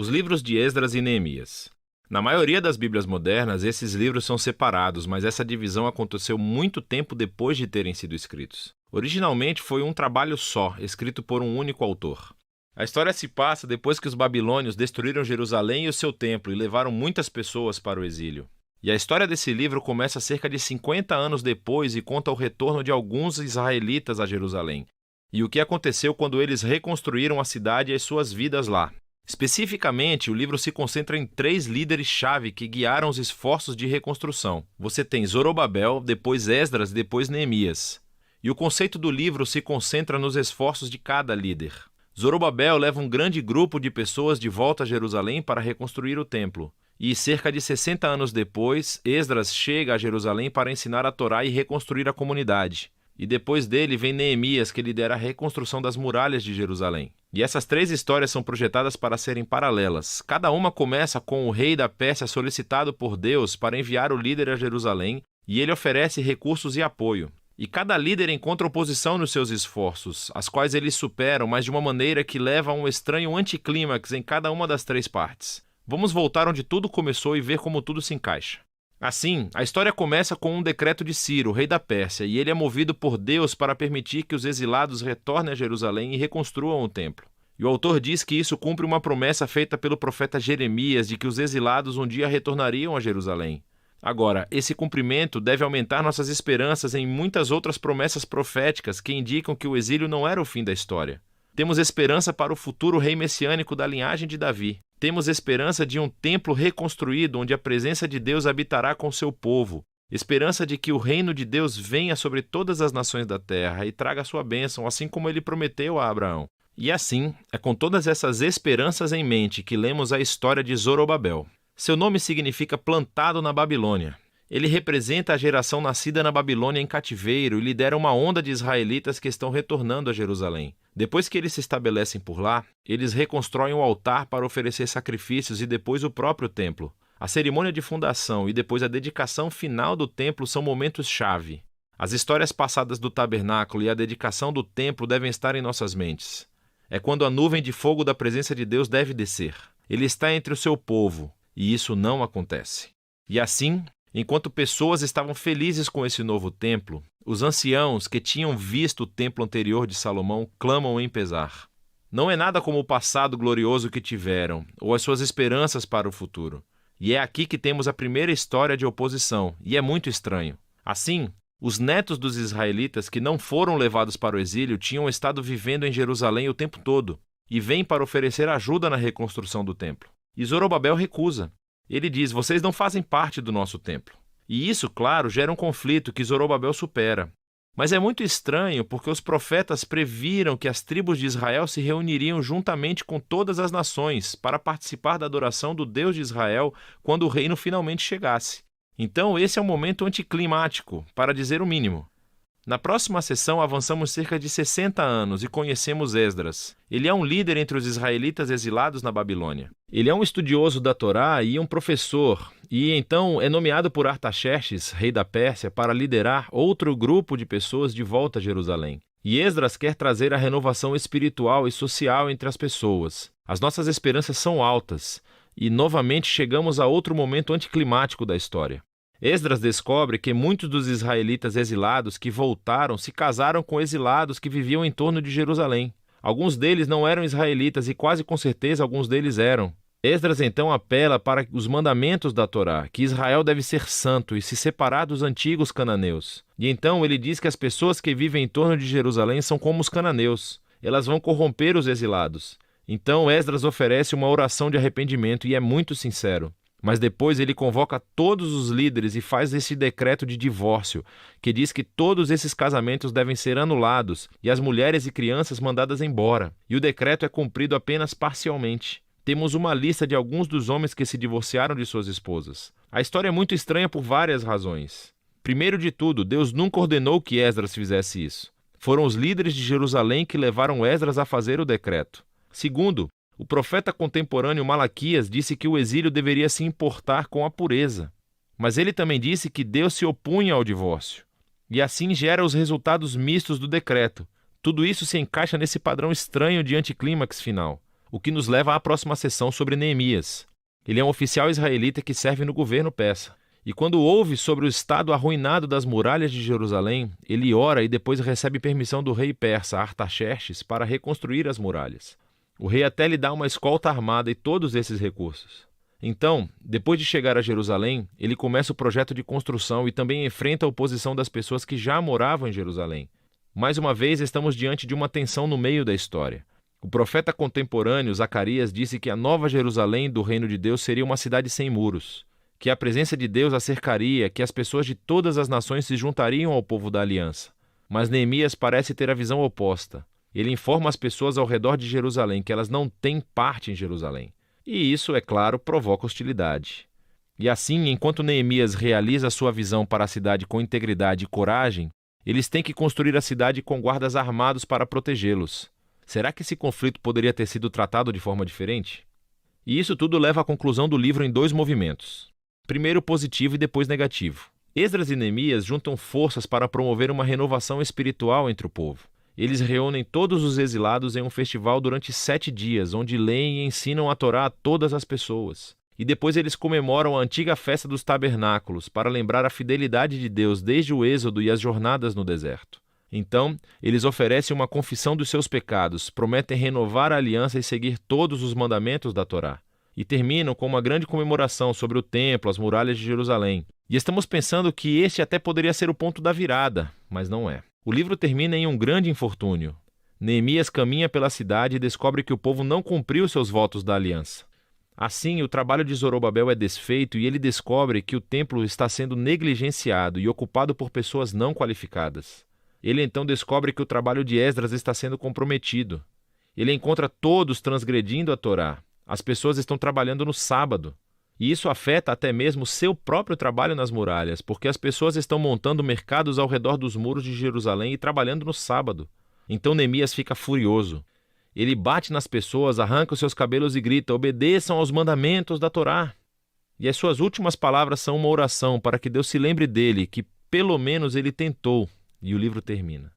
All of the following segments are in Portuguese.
Os livros de Esdras e Neemias. Na maioria das Bíblias modernas, esses livros são separados, mas essa divisão aconteceu muito tempo depois de terem sido escritos. Originalmente foi um trabalho só, escrito por um único autor. A história se passa depois que os babilônios destruíram Jerusalém e o seu templo e levaram muitas pessoas para o exílio. E a história desse livro começa cerca de 50 anos depois e conta o retorno de alguns israelitas a Jerusalém, e o que aconteceu quando eles reconstruíram a cidade e as suas vidas lá. Especificamente, o livro se concentra em 3 líderes-chave que guiaram os esforços de reconstrução. Você tem Zorobabel, depois Esdras e depois Neemias. E o conceito do livro se concentra nos esforços de cada líder. Zorobabel leva um grande grupo de pessoas de volta a Jerusalém para reconstruir o templo. E cerca de 60 anos depois, Esdras chega a Jerusalém para ensinar a Torá e reconstruir a comunidade. E depois dele vem Neemias, que lidera a reconstrução das muralhas de Jerusalém. E essas 3 histórias são projetadas para serem paralelas. Cada uma começa com o rei da Pérsia solicitado por Deus para enviar o líder a Jerusalém, e ele oferece recursos e apoio. E cada líder encontra oposição nos seus esforços, as quais eles superam, mas de uma maneira que leva a um estranho anticlímax em cada uma das 3 partes. Vamos voltar onde tudo começou e ver como tudo se encaixa. Assim, a história começa com um decreto de Ciro, rei da Pérsia, e ele é movido por Deus para permitir que os exilados retornem a Jerusalém e reconstruam o templo. E o autor diz que isso cumpre uma promessa feita pelo profeta Jeremias de que os exilados um dia retornariam a Jerusalém. Agora, esse cumprimento deve aumentar nossas esperanças em muitas outras promessas proféticas que indicam que o exílio não era o fim da história. Temos esperança para o futuro rei messiânico da linhagem de Davi. Temos esperança de um templo reconstruído onde a presença de Deus habitará com seu povo. Esperança de que o reino de Deus venha sobre todas as nações da terra e traga sua bênção, assim como ele prometeu a Abraão. E assim, é com todas essas esperanças em mente que lemos a história de Zorobabel. Seu nome significa plantado na Babilônia. Ele representa a geração nascida na Babilônia em cativeiro e lidera uma onda de israelitas que estão retornando a Jerusalém. Depois que eles se estabelecem por lá, eles reconstroem o altar para oferecer sacrifícios e depois o próprio templo. A cerimônia de fundação e depois a dedicação final do templo são momentos-chave. As histórias passadas do tabernáculo e a dedicação do templo devem estar em nossas mentes. É quando a nuvem de fogo da presença de Deus deve descer. Ele está entre o seu povo, e isso não acontece. E assim, enquanto pessoas estavam felizes com esse novo templo, os anciãos que tinham visto o templo anterior de Salomão clamam em pesar. Não é nada como o passado glorioso que tiveram, ou as suas esperanças para o futuro. E é aqui que temos a primeira história de oposição, e é muito estranho. Assim, os netos dos israelitas que não foram levados para o exílio tinham estado vivendo em Jerusalém o tempo todo, e vêm para oferecer ajuda na reconstrução do templo. E Zorobabel recusa. Ele diz: vocês não fazem parte do nosso templo. E isso, claro, gera um conflito que Zorobabel supera. Mas é muito estranho porque os profetas previram que as tribos de Israel se reuniriam juntamente com todas as nações para participar da adoração do Deus de Israel quando o reino finalmente chegasse. Então esse é um momento anticlimático, para dizer o mínimo. Na próxima sessão avançamos cerca de 60 anos e conhecemos Esdras. Ele é um líder entre os israelitas exilados na Babilônia. Ele é um estudioso da Torá e um professor, e então é nomeado por Artaxerxes, rei da Pérsia, para liderar outro grupo de pessoas de volta a Jerusalém. E Esdras quer trazer a renovação espiritual e social entre as pessoas. As nossas esperanças são altas, e novamente chegamos a outro momento anticlimático da história. Esdras descobre que muitos dos israelitas exilados que voltaram se casaram com exilados que viviam em torno de Jerusalém. Alguns deles não eram israelitas e quase com certeza alguns deles eram. Esdras então apela para os mandamentos da Torá, que Israel deve ser santo e se separar dos antigos cananeus. E então ele diz que as pessoas que vivem em torno de Jerusalém são como os cananeus. Elas vão corromper os exilados. Então Esdras oferece uma oração de arrependimento e é muito sincero. Mas depois ele convoca todos os líderes e faz esse decreto de divórcio, que diz que todos esses casamentos devem ser anulados e as mulheres e crianças mandadas embora. E o decreto é cumprido apenas parcialmente. Temos uma lista de alguns dos homens que se divorciaram de suas esposas. A história é muito estranha por várias razões. Primeiro de tudo, Deus nunca ordenou que Esdras fizesse isso. Foram os líderes de Jerusalém que levaram Esdras a fazer o decreto. Segundo, o profeta contemporâneo Malaquias disse que o exílio deveria se importar com a pureza. Mas ele também disse que Deus se opunha ao divórcio. E assim gera os resultados mistos do decreto. Tudo isso se encaixa nesse padrão estranho de anticlímax final. o que nos leva à próxima sessão sobre Neemias. Ele é um oficial israelita que serve no governo persa. E quando ouve sobre o estado arruinado das muralhas de Jerusalém, ele ora e depois recebe permissão do rei persa Artaxerxes para reconstruir as muralhas. O rei até lhe dá uma escolta armada e todos esses recursos. Então, depois de chegar a Jerusalém, ele começa o projeto de construção e também enfrenta a oposição das pessoas que já moravam em Jerusalém. Mais uma vez, estamos diante de uma tensão no meio da história. O profeta contemporâneo Zacarias disse que a nova Jerusalém do reino de Deus seria uma cidade sem muros, que a presença de Deus a cercaria, que as pessoas de todas as nações se juntariam ao povo da aliança. Mas Neemias parece ter a visão oposta. Ele informa as pessoas ao redor de Jerusalém que elas não têm parte em Jerusalém. E isso, é claro, provoca hostilidade. E assim, enquanto Neemias realiza a sua visão para a cidade com integridade e coragem, eles têm que construir a cidade com guardas armados para protegê-los. Será que esse conflito poderia ter sido tratado de forma diferente? E isso tudo leva à conclusão do livro em 2 movimentos. Primeiro positivo e depois negativo. Esdras e Neemias juntam forças para promover uma renovação espiritual entre o povo. Eles reúnem todos os exilados em um festival durante 7 dias, onde leem e ensinam a Torá a todas as pessoas. E depois eles comemoram a antiga festa dos tabernáculos para lembrar a fidelidade de Deus desde o êxodo e as jornadas no deserto. Então, eles oferecem uma confissão dos seus pecados, prometem renovar a aliança e seguir todos os mandamentos da Torá. E terminam com uma grande comemoração sobre o templo, as muralhas de Jerusalém. E estamos pensando que este até poderia ser o ponto da virada, mas não é. O livro termina em um grande infortúnio. Neemias caminha pela cidade e descobre que o povo não cumpriu seus votos da aliança. Assim, o trabalho de Zorobabel é desfeito e ele descobre que o templo está sendo negligenciado e ocupado por pessoas não qualificadas. Ele então descobre que o trabalho de Esdras está sendo comprometido. Ele encontra todos transgredindo a Torá. As pessoas estão trabalhando no sábado. E isso afeta até mesmo seu próprio trabalho nas muralhas, porque as pessoas estão montando mercados ao redor dos muros de Jerusalém e trabalhando no sábado. Então Neemias fica furioso. Ele bate nas pessoas, arranca os seus cabelos e grita: obedeçam aos mandamentos da Torá. E as suas últimas palavras são uma oração para que Deus se lembre dele, que pelo menos ele tentou. E o livro termina.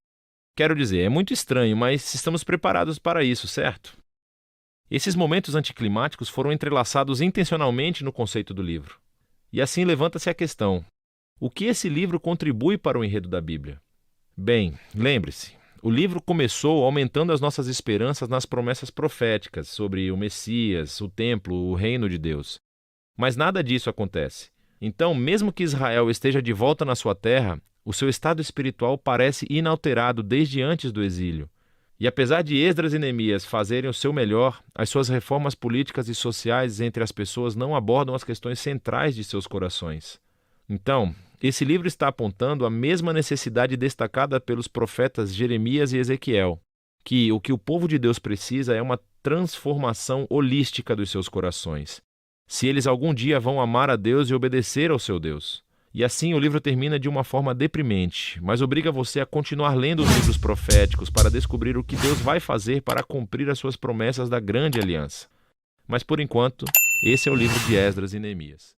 Quero dizer, é muito estranho, mas estamos preparados para isso, certo? Esses momentos anticlimáticos foram entrelaçados intencionalmente no conceito do livro. E assim levanta-se a questão: o que esse livro contribui para o enredo da Bíblia? Bem, lembre-se, o livro começou aumentando as nossas esperanças nas promessas proféticas sobre o Messias, o templo, o reino de Deus. Mas nada disso acontece. Então, mesmo que Israel esteja de volta na sua terra, o seu estado espiritual parece inalterado desde antes do exílio. E apesar de Esdras e Neemias fazerem o seu melhor, as suas reformas políticas e sociais entre as pessoas não abordam as questões centrais de seus corações. Então, esse livro está apontando a mesma necessidade destacada pelos profetas Jeremias e Ezequiel, que o povo de Deus precisa é uma transformação holística dos seus corações, se eles algum dia vão amar a Deus e obedecer ao seu Deus. E assim o livro termina de uma forma deprimente, mas obriga você a continuar lendo os livros proféticos para descobrir o que Deus vai fazer para cumprir as suas promessas da grande aliança. Mas por enquanto, esse é o livro de Esdras e Neemias.